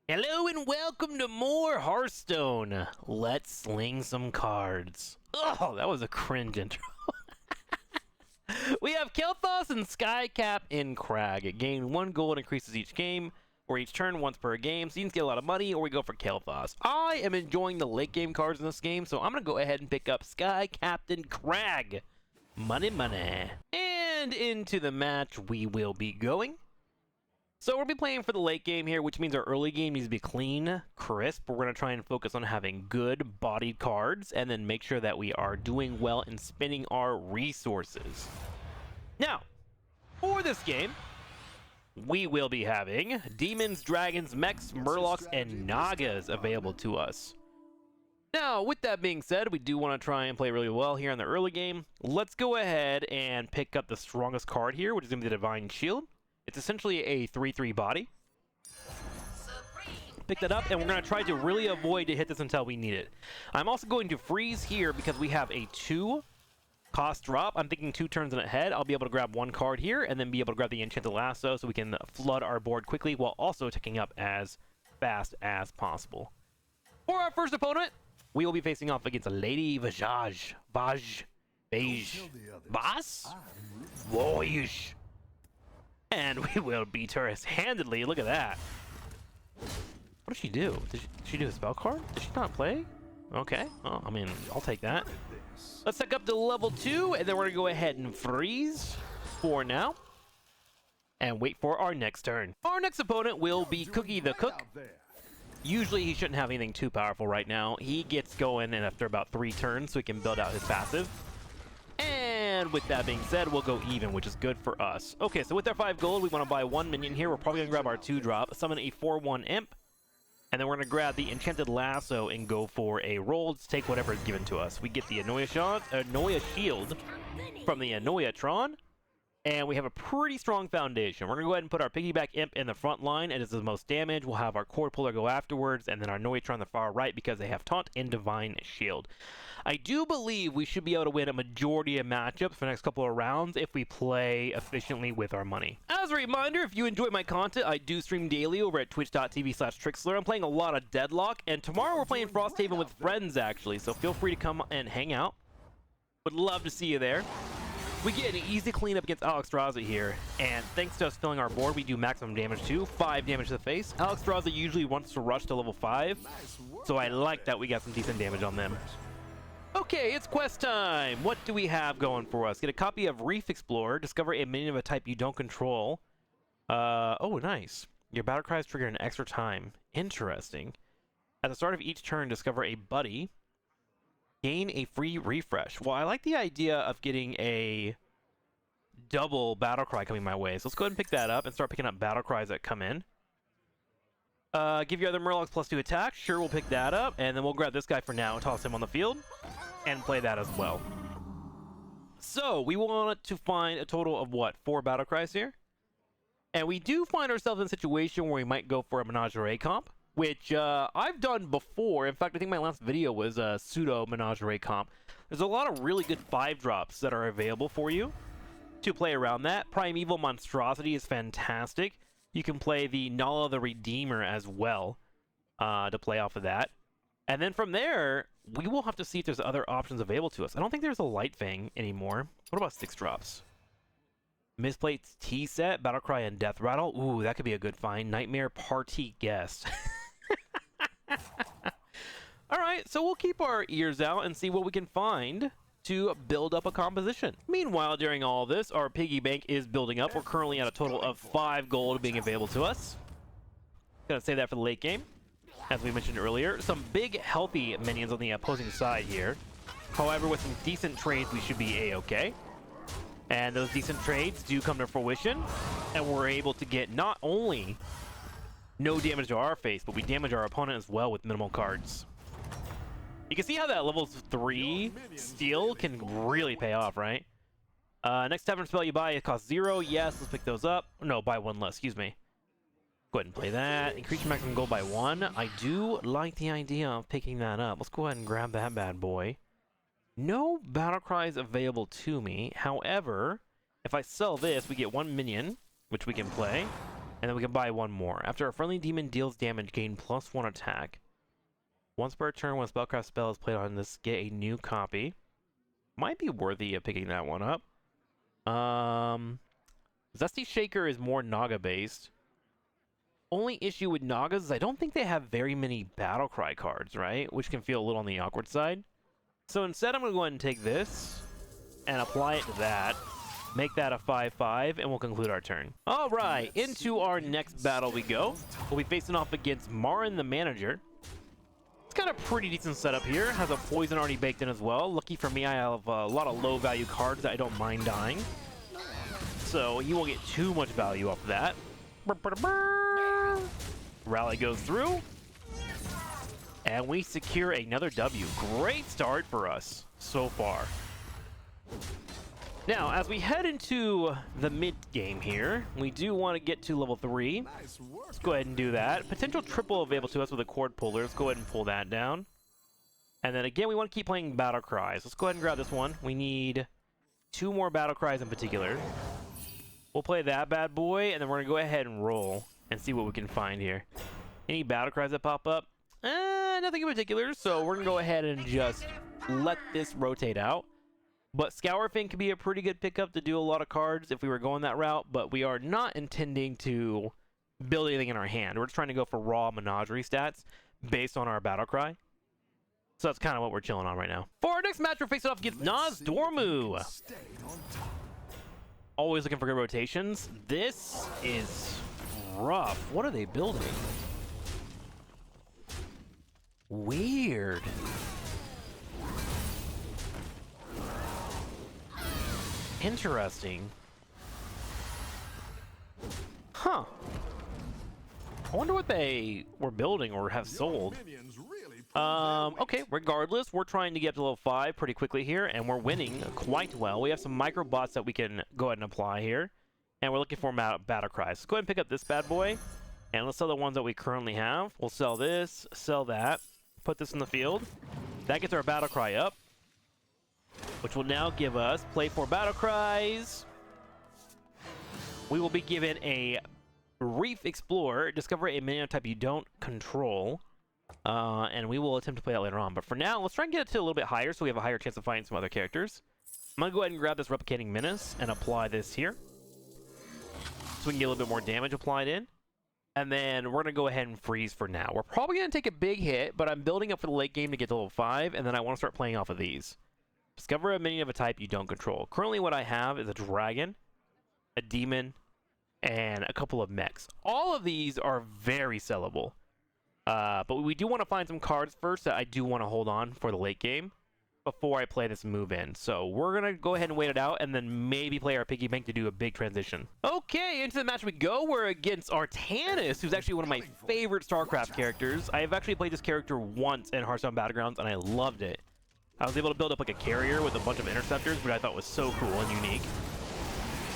Hello and welcome to more Hearthstone. Let's sling some cards. Oh, that was a cringe intro. We have Kel'Thas and Skycap in Crag. Gain 1 gold, increases each game, or each turn once per game, so you can get a lot of money, or we go for Kel'Thas. I am enjoying the late game cards in this game, so I'm going to go ahead and pick up Sky Captain Crag. Money, money. And into the match we will be going. So we'll be playing for the late game here, which means our early game needs to be clean, crisp. We're going to try and focus on having good bodied cards and then make sure that we are doing well in spending our resources. Now, for this game, we will be having Demons, Dragons, Mechs, Murlocs, and Nagas available to us. Now, with that being said, we do want to try and play really well here in the early game. Let's go ahead and pick up the strongest card here, which is going to be the Divine Shield. It's essentially a 3/3 body. Pick that up, and we're going to try to really avoid to hit this until we need it. I'm also going to freeze here because we have a 2 cost drop. I'm thinking 2 turns in ahead. I'll be able to grab 1 card here and then be able to grab the Enchanted Lasso so we can flood our board quickly while also ticking up as fast as possible. For our first opponent, we will be facing off against a Lady Vajaj. Voyage. And we will beat her handedly. Look at that. What did she do? Did she do a spell card? Did she not play? Okay. Well, I mean, I'll take that. Let's take up to level 2, and then we're going to go ahead and freeze for now. And wait for our next turn. Our next opponent will be Cookie the Cook. Usually he shouldn't have anything too powerful right now. He gets going in after about 3 turns so he can build out his passive. And with that being said, we'll go even, which is good for us. Okay, so with our 5 gold, we want to buy 1 minion here. We're probably going to grab our 2-drop, summon a 4/1 imp, and then we're going to grab the Enchanted Lasso and go for a roll to take whatever is given to us. We get the Anoia Shield from the Anoia-tron, and we have a pretty strong foundation. We're going to go ahead and put our Piggyback Imp in the front line, and it's the most damage. We'll have our Cord Puller go afterwards, and then our Anoia-tron on the far right because they have Taunt and Divine Shield. I do believe we should be able to win a majority of matchups for the next couple of rounds if we play efficiently with our money. As a reminder, if you enjoy my content, I do stream daily over at twitch.tv/TrikSlyr. I'm playing a lot of Deadlock, and tomorrow we're playing Frosthaven with friends, actually, so feel free to come and hang out. Would love to see you there. We get an easy cleanup against Alexstrasza here, and thanks to us filling our board, we do maximum damage too, 5 damage to the face. Alexstrasza usually wants to rush to level 5, so I like that we got some decent damage on them. Okay, it's quest time! What do we have going for us? Get a copy of Reef Explorer, discover a minion of a type you don't control. Oh, nice. Your battle cries trigger an extra time. Interesting. At the start of each turn, discover a buddy. Gain a free refresh. Well, I like the idea of getting a double battle cry coming my way. So let's go ahead and pick that up and start picking up battle cries that come in. Give your other Murlocs +2 attack. Sure, we'll pick that up. And then we'll grab this guy for now and toss him on the field. And play that as well. So, we want to find a total of, what, 4 battle cries here? And we do find ourselves in a situation where we might go for a Menagerie comp, which I've done before. In fact, I think my last video was a pseudo Menagerie comp. There's a lot of really good 5-drops that are available for you to play around that. Primeval Monstrosity is fantastic. You can play the Nala the Redeemer as well to play off of that. And then from there, we will have to see if there's other options available to us. I don't think there's a Light Fang anymore. What about 6-drops? Misplaced Tea Set, Battlecry, and Death Rattle. Ooh, that could be a good find. Nightmare Party Guest. Alright, so we'll keep our ears out and see what we can find to build up a composition. Meanwhile, during all this, our piggy bank is building up. We're currently at a total of 5 gold being available to us. Gonna save that for the late game. As we mentioned earlier, some big, healthy minions on the opposing side here. However, with some decent trades, we should be A-okay. And those decent trades do come to fruition, and we're able to get not only no damage to our face, but we damage our opponent as well with minimal cards. You can see how that level 3 steal can really pay off, right? Next tavern spell you buy, it costs 0. Yes, let's pick those up. No, buy 1 less, excuse me. Go ahead and play that. Increase your maximum gold by 1. I do like the idea of picking that up. Let's go ahead and grab that bad boy. No battle cries available to me. However, if I sell this, we get 1 minion, which we can play. And then we can buy one more. After a friendly demon deals damage, gain +1 attack. Once per turn, when a spellcraft spell is played on this, get a new copy. Might be worthy of picking that one up. Zesty Shaker is more Naga-based. Only issue with Nagas is I don't think they have very many Battlecry cards, right? Which can feel a little on the awkward side. So instead, I'm going to go ahead and take this and apply it to that. Make that a 5/5, and we'll conclude our turn. All right, into our next battle we go. We'll be facing off against Marin the Manager. It's got a pretty decent setup here. Has a poison already baked in as well. Lucky for me, I have a lot of low-value cards that I don't mind dying. So you won't get too much value off of that. Rally goes through. And we secure another W. Great start for us so far. Now, as we head into the mid-game here, we do want to get to level 3. Let's go ahead and do that. Potential triple available to us with a cord puller. Let's go ahead and pull that down. And then again, we want to keep playing Battle Cries. Let's go ahead and grab this one. We need 2 more Battle Cries in particular. We'll play that bad boy, and then we're going to go ahead and roll and see what we can find here. Any Battle Cries that pop up? Nothing in particular, so we're going to go ahead and just let this rotate out. But Scourfang could be a pretty good pickup to do a lot of cards if we were going that route, but we are not intending to build anything in our hand. We're just trying to go for raw Menagerie stats based on our Battle Cry. So that's kind of what we're chilling on right now. For our next match, we're facing off against Dormu. Always looking for good rotations. This is rough. What are they building? Weird. Interesting. Huh. I wonder what they were building or have sold. Okay, regardless, we're trying to get up to level 5 pretty quickly here, and we're winning quite well. We have some micro bots that we can go ahead and apply here, and we're looking for Battle Cries. Let's go ahead and pick up this bad boy, and let's sell the ones that we currently have. We'll sell this, sell that, put this in the field. That gets our Battle Cry up, which will now give us play 4 Battle Cries. We will be given a Reef Explorer, discover a minion type you don't control, and we will attempt to play that later on. But for now, let's try and get it to a little bit higher so we have a higher chance of finding some other characters. I'm going to go ahead and grab this Replicating Menace and apply this here, so we can get a little bit more damage applied in. And then we're going to go ahead and freeze for now. We're probably going to take a big hit, but I'm building up for the late game to get to level 5, and then I want to start playing off of these. Discover a minion of a type you don't control. Currently what I have is a dragon, a demon, and a couple of mechs. All of these are very sellable. But we do want to find some cards first that I do want to hold on for the late game before I play this move in. So we're going to go ahead and wait it out and then maybe play our piggy bank to do a big transition. Okay, into the match we go. We're against Artanis, who's actually one of my favorite StarCraft characters. I have actually played this character once in Hearthstone Battlegrounds, and I loved it. I was able to build up like a carrier with a bunch of interceptors, which I thought was so cool and unique.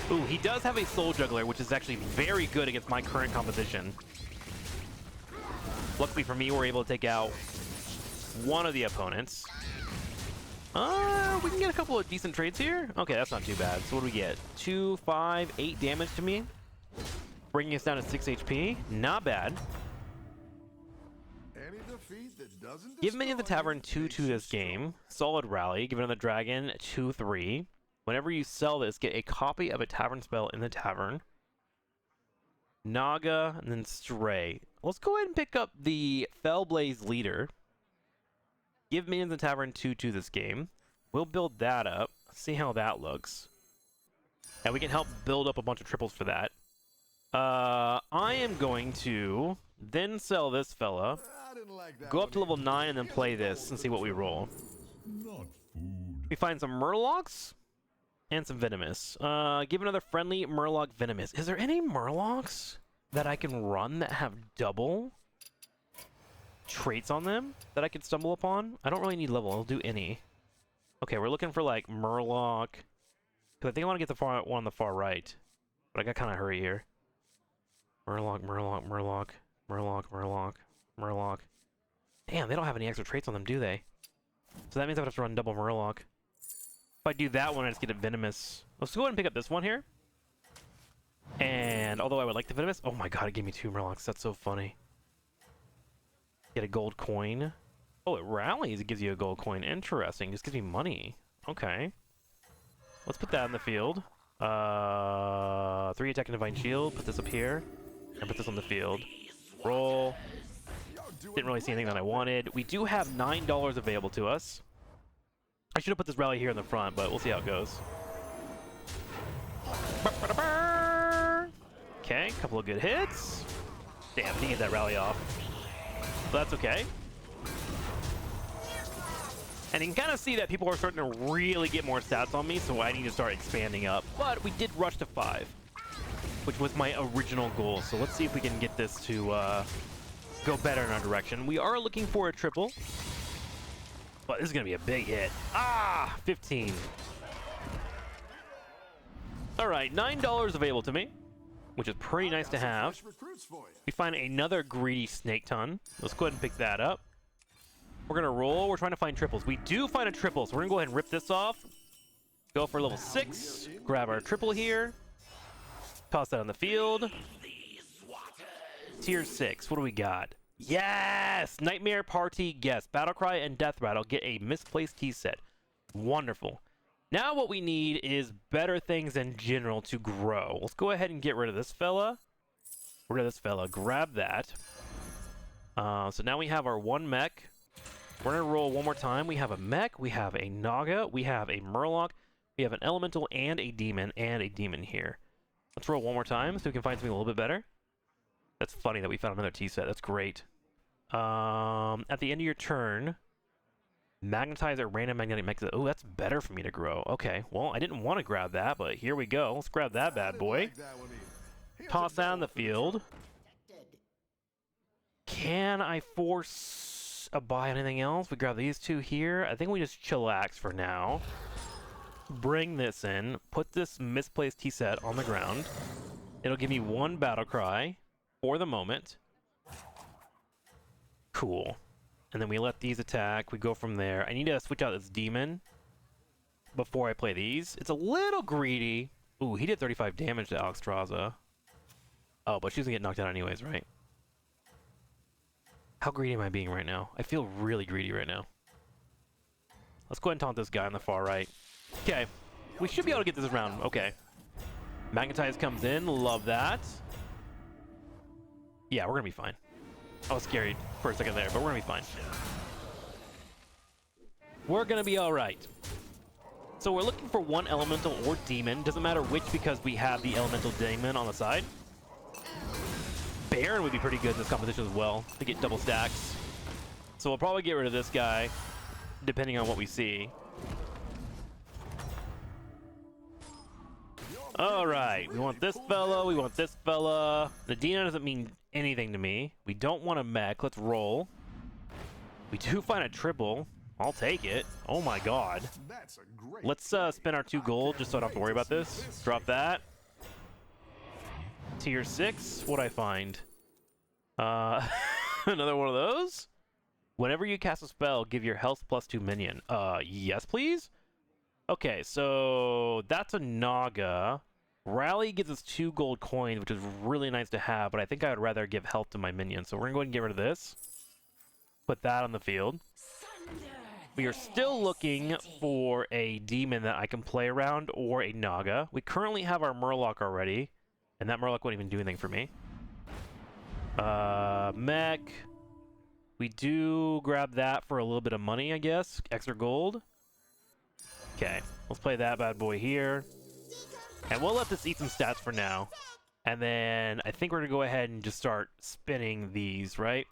Ooh, he does have a Soul Juggler, which is actually very good against my current composition. Luckily for me, we're able to take out one of the opponents. We can get a couple of decent trades here. Okay, that's not too bad. So what do we get? 2, 5, 8 damage to me. Bringing us down to 6 HP. Not bad. Give Minion of the Tavern 2-2 this game. Solid Rally. Give another Dragon 2-3. Whenever you sell this, get a copy of a Tavern spell in the Tavern. Naga, and then Stray. Let's go ahead and pick up the Fellblaze Leader. Give Minions of the Tavern 2-2 this game. We'll build that up. See how that looks. And we can help build up a bunch of triples for that. I am going to then sell this fella. Go up to level 9 and then play this and see what we roll. We find some Murlocs and some Venomous. Give another friendly Murloc Venomous. Is there any Murlocs that I can run that have double traits on them that I can stumble upon? I don't really need level. I'll do any. Okay, we're looking for like Murloc. Because I think I want to get the one on the far right. But I got kind of hurry here. Murloc, Murloc, Murloc, Murloc, Murloc, Murloc. Damn, they don't have any extra traits on them, do they? So that means I have to run double Murloc. If I do that one, I just get a Venomous. Let's go ahead and pick up this one here. And although I would like the Venomous, oh my god, it gave me 2 Murlocs. That's so funny. Get a gold coin. Oh, it rallies. It gives you a gold coin. Interesting. Just gives me money. Okay. Let's put that in the field. 3 attack and Divine Shield. Put this up here. And put this on the field. Roll. Didn't really see anything that I wanted. We do have $9 available to us. I should have put this rally here in the front, but we'll see how it goes. Okay, a couple of good hits. Damn, didn't get that rally off. But that's okay. And you can kind of see that people are starting to really get more stats on me, so I need to start expanding up. But we did rush to 5, which was my original goal. So let's see if we can get this to go better in our direction. We are looking for a triple. But this is going to be a big hit. Ah, 15. All right, $9 available to me, which is pretty nice to have. We find another greedy snake ton. Let's go ahead and pick that up. We're going to roll. We're trying to find triples. We do find a triple, so we're going to go ahead and rip this off. Go for level 6. Grab our triple here. Toss that on the field. Tier 6. What do we got? Yes! Nightmare Party Guest. Battlecry and Death Rattle get a misplaced key set. Wonderful. Now what we need is better things in general to grow. Let's go ahead and get rid of this fella. Rid of this fella. Grab that. So now we have our 1 mech. We're going to roll one more time. We have a mech. We have a Naga. We have a Murloc. We have an Elemental and a Demon here. Let's roll one more time so we can find something a little bit better. That's funny that we found another T-set. That's great. At the end of your turn, magnetize a random magnetic mech. Oh, that's better for me to grow. Okay, well, I didn't want to grab that, but here we go. Let's grab that bad boy. Toss that on the field. Can I force a buy on anything else? We grab these 2 here. I think we just chillax for now. Bring this in. Put this misplaced T-set on the ground. It'll give me 1 battle cry for the moment. Cool. And then we let these attack. We go from there. I need to switch out this demon before I play these. It's a little greedy. Ooh, he did 35 damage to Alexstrasza. Oh, but she's gonna get knocked out anyways, right? How greedy am I being right now? I feel really greedy right now. Let's go ahead and taunt this guy on the far right. Okay. We should be able to get this round. Okay. Magnetize comes in. Love that. Yeah, we're gonna be fine. I was scared for a second there, but we're gonna be fine. We're gonna be alright. So we're looking for 1 elemental or demon. Doesn't matter which because we have the elemental demon on the side. Baron would be pretty good in this competition as well to get double stacks. So we'll probably get rid of this guy, depending on what we see. Alright, we want this fella, we want this fella. The Dina doesn't mean anything to me. We don't want a mech. Let's roll. We do find a triple. I'll take it. Oh my god. Let's spend our 2 gold just so I don't have to worry about this. Drop that. Tier 6. What'd I find? Another one of those? Whenever you cast a spell, give your health +2 minion. Yes, please? Okay, so that's a Naga. Rally gives us 2 gold coins, which is really nice to have, but I think I would rather give health to my minion. So we're going to go ahead and get rid of this. Put that on the field. We are still looking for a demon that I can play around or a Naga. We currently have our Murloc already, and that Murloc wouldn't even do anything for me. Mech. We do grab that for a little bit of money, I guess. Extra gold. Okay, let's play that bad boy here. And we'll let this eat some stats for now. And then I think we're going to go ahead and just start spinning these, right?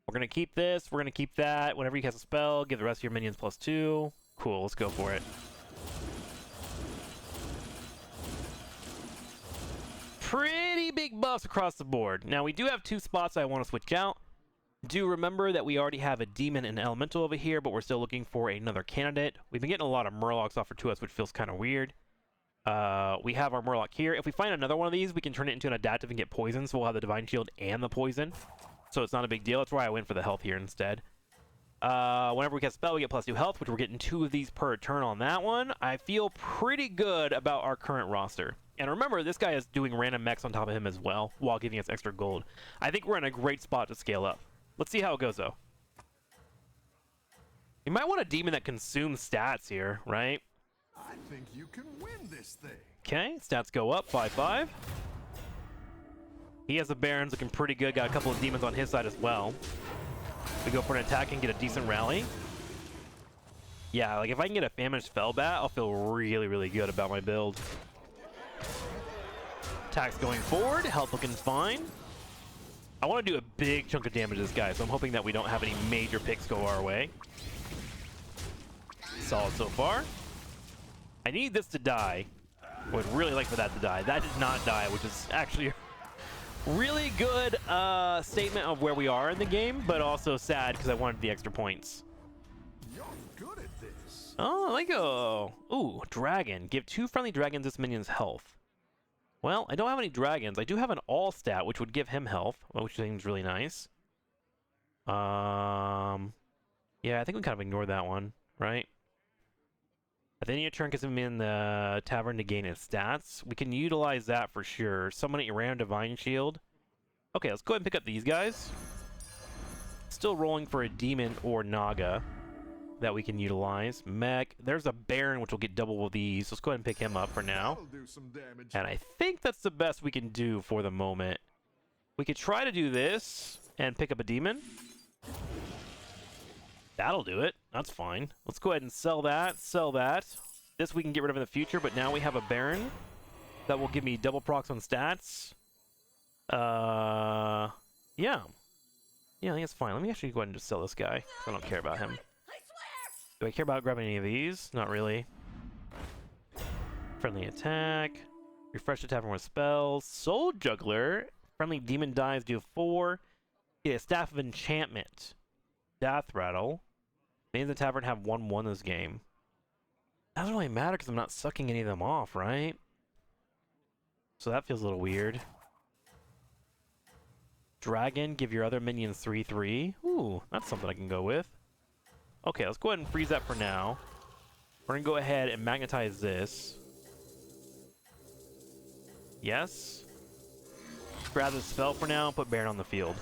We're going to keep this. We're going to keep that. Whenever you cast a spell, give the rest of your minions +2. Cool, let's go for it. Pretty big buffs across the board. Now, we do have 2 spots I want to switch out. Do remember that we already have a demon and elemental over here, but we're still looking for another candidate. We've been getting a lot of Murlocs offered to us, which feels kind of weird. We have our Murloc here. If we find another one of these, we can turn it into an adaptive and get poison, so we'll have the Divine Shield and the poison. So it's not a big deal. That's why I went for the health here instead. Whenever we cast a spell, we get +2 health, which we're getting 2 of these per turn on that one. I feel pretty good about our current roster. And remember, this guy is doing random mechs on top of him as well, while giving us extra gold. I think we're in a great spot to scale up. Let's see how it goes, though. You might want a demon that consumes stats here, right? I think you can win this thing. Okay, stats go up, 5-5. He has the Barons looking pretty good. Got a couple of demons on his side as well. We go for an attack and get a decent rally. Yeah, like if I can get a Famished Fellbat, I'll feel really, really good about my build. Attacks going forward, health looking fine. I want to do a big chunk of damage to this guy, so I'm hoping that we don't have any major picks go our way. Solid so far. I need this to die. Would really like for that to die. That did not die, which is actually a really good statement of where we are in the game, but also sad because I wanted the extra points. You're good at this. Oh, I like ooh, dragon. Give 2 friendly dragons this minion's health. Well, I don't have any dragons. I do have an all stat, which would give him health, which seems really nice. Yeah, I think we kind of ignore that one, right? At the end of your turn, gets him in the tavern to gain his stats. We can utilize that for sure. Summon a random divine shield. Okay, let's go ahead and pick up these guys. Still rolling for a demon or naga that we can utilize. Mech. There's a Baron, which will get double of these. Let's go ahead and pick him up for now. That'll do some damage. And I think that's the best we can do for the moment. We could try to do this and pick up a demon. That'll do it. That's fine. Let's go ahead and sell that. Sell that. This we can get rid of in the future, but now we have a Baron that will give me double procs on stats. Yeah. Yeah, I think it's fine. Let me actually go ahead and just sell this guy. I don't care about him. Do I care about grabbing any of these? Not really. Friendly attack. Refresh the tavern with spells. Soul Juggler. Friendly demon dies, do 4. Get a Staff of Enchantment. Death Rattle. Minions in the tavern have 1/1 this game. Doesn't really matter because I'm not sucking any of them off, right? So that feels a little weird. Dragon, give your other minions 3/3. Ooh, that's something I can go with. Okay, let's go ahead and freeze that for now. We're gonna go ahead and magnetize this. Yes. Grab the spell for now and put Baron on the field.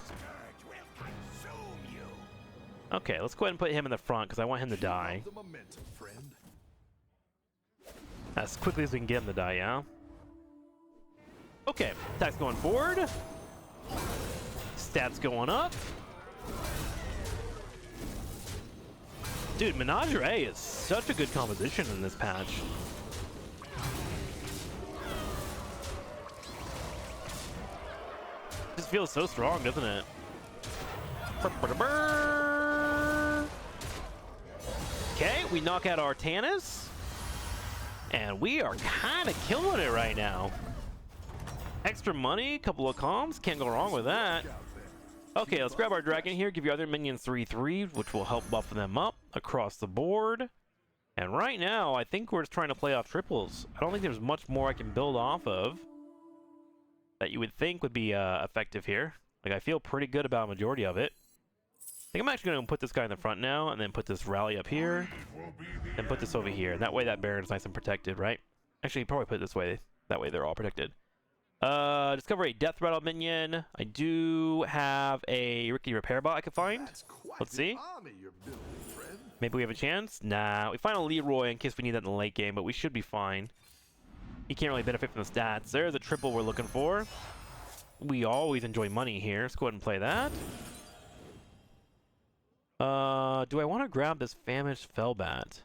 Okay, let's go ahead and put him in the front because I want him to die. The momentum, friend. As quickly as we can get him to die, yeah? Okay, attack's going forward. Stats going up. Dude, Menagerie is such a good composition in this patch. Just feels so strong, doesn't it? Okay, we knock out our Tannis. And we are kind of killing it right now. Extra money, couple of comms, can't go wrong with that. Okay, let's grab our dragon here, give your other minions 3/3, which will help buff them up across the board. And right now, I think we're just trying to play off triples. I don't think there's much more I can build off of that you would think would be effective here. Like, I feel pretty good about a majority of it. I think I'm actually going to put this guy in the front now, and then put this rally up here, and put this over here. That way that Baron's nice and protected, right? Actually, probably put it this way. That way they're all protected. Discover a Death Rattle minion. I do have a Rickety Repair Bot I could find. Let's see. Maybe we have a chance. Nah, we find a Leroy in case we need that in the late game, but we should be fine. He can't really benefit from the stats. There's a triple we're looking for. We always enjoy money here. Let's go ahead and play that. Do I want to grab this Famished Fellbat?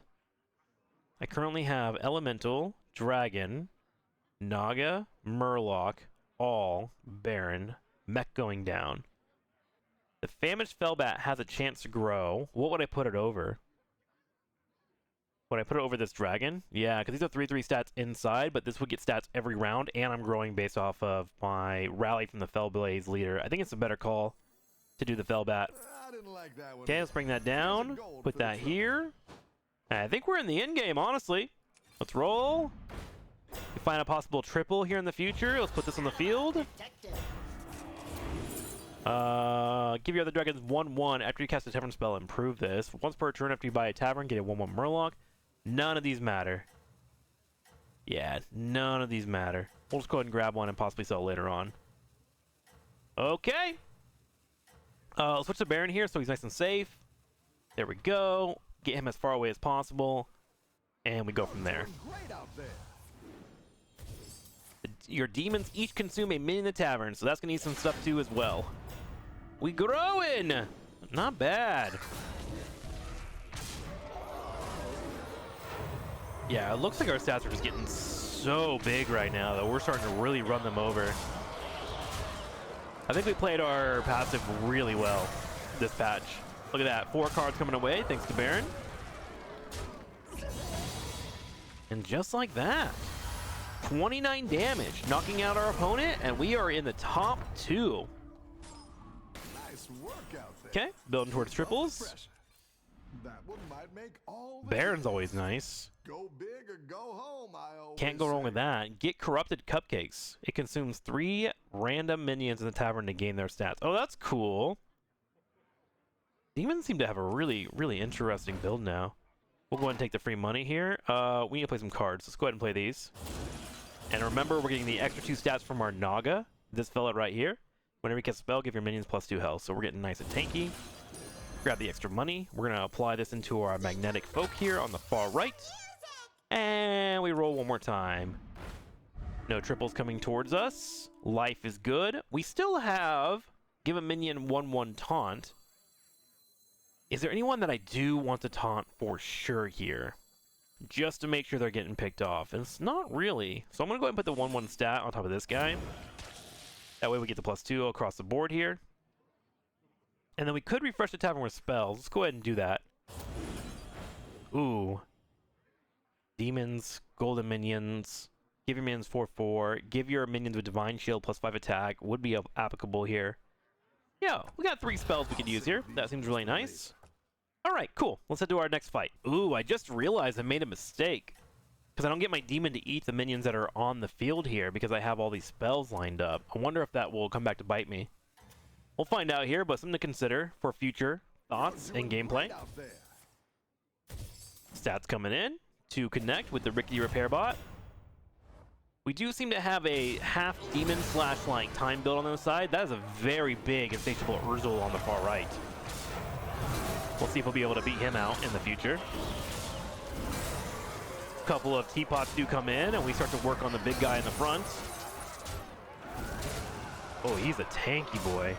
I currently have Elemental, Dragon, Naga, Murloc, all, Baron, Mech going down. The Famished Fellbat has a chance to grow. What would I put it over? Would I put it over this Dragon? Yeah, because these are 3/3 stats inside, but this would get stats every round, and I'm growing based off of my rally from the Fellblaze leader. I think it's a better call to do the Fellbat. Okay, let's bring that down. Put that here. And I think we're in the end game, honestly. Let's roll. We find a possible triple here in the future. Let's put this on the field. Give your other dragons 1/1 after you cast a tavern spell. Improve this. Once per turn after you buy a tavern, get a 1/1 Murloc. None of these matter. Yeah, none of these matter. We'll just go ahead and grab one and possibly sell later on. Okay. Let's switch to Baron here so he's nice and safe. There we go. Get him as far away as possible. And we go from there. Great out there. Your demons each consume a minion in the tavern, so that's going to need some stuff too as well. We growing! Not bad. Yeah, it looks like our stats are just getting so big right now that we're starting to really run them over. I think we played our passive really well this patch. Look at that, 4 cards coming away thanks to Baron. And just like that, 29 damage, knocking out our opponent, and we are in the top 2. Nice work out there. Okay, building towards triples. That one might make all the Baron's always nice. Go big or go home, I always Can't go wrong say. with that. Get Corrupted Cupcakes. It consumes 3 random minions in the tavern to gain their stats. Oh, that's cool. Demons seem to have a really, really interesting build now. We'll go ahead and take the free money here. We need to play some cards. Let's go ahead and play these. And remember, we're getting the extra 2 stats from our Naga. This fella right here. Whenever you cast a spell, give your minions +2 health. So we're getting nice and tanky. Grab the extra money. We're going to apply this into our Magnetic Folk here on the far right. And we roll one more time. No triples coming towards us. Life is good. We still have give a minion 1/1 taunt. Is there anyone that I do want to taunt for sure here? Just to make sure they're getting picked off. And it's not really. So I'm going to go ahead and put the 1/1 stat on top of this guy. That way we get the +2 across the board here. And then we could refresh the tavern with spells. Let's go ahead and do that. Ooh. Demons, golden minions. Give your minions 4/4. Give your minions with divine shield +5 attack. Would be applicable here. Yeah, we got 3 spells we could use here. That seems really nice. Alright, cool. Let's head to our next fight. Ooh, I just realized I made a mistake. Because I don't get my demon to eat the minions that are on the field here because I have all these spells lined up. I wonder if that will come back to bite me. We'll find out here, but something to consider for future thoughts and gameplay. Great out there. Stats coming in to connect with the Rickety Repair Bot. We do seem to have a half demon / like time build on the side. That is a very big insatiable Urzel on the far right. We'll see if we'll be able to beat him out in the future. A couple of teapots do come in, and we start to work on the big guy in the front. Oh, he's a tanky boy.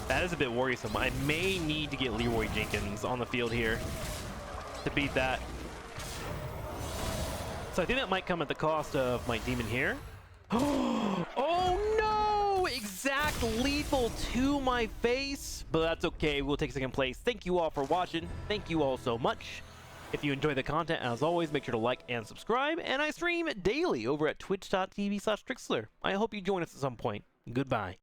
That is a bit worrisome. I may need to get Leroy Jenkins on the field here to beat that. So I think that might come at the cost of my demon here. Oh no! Exact lethal to my face. But that's okay. We'll take second place. Thank you all for watching. Thank you all so much. If you enjoy the content, as always, make sure to like and subscribe. And I stream daily over at twitch.tv/TrikSlyr. I hope you join us at some point. Goodbye.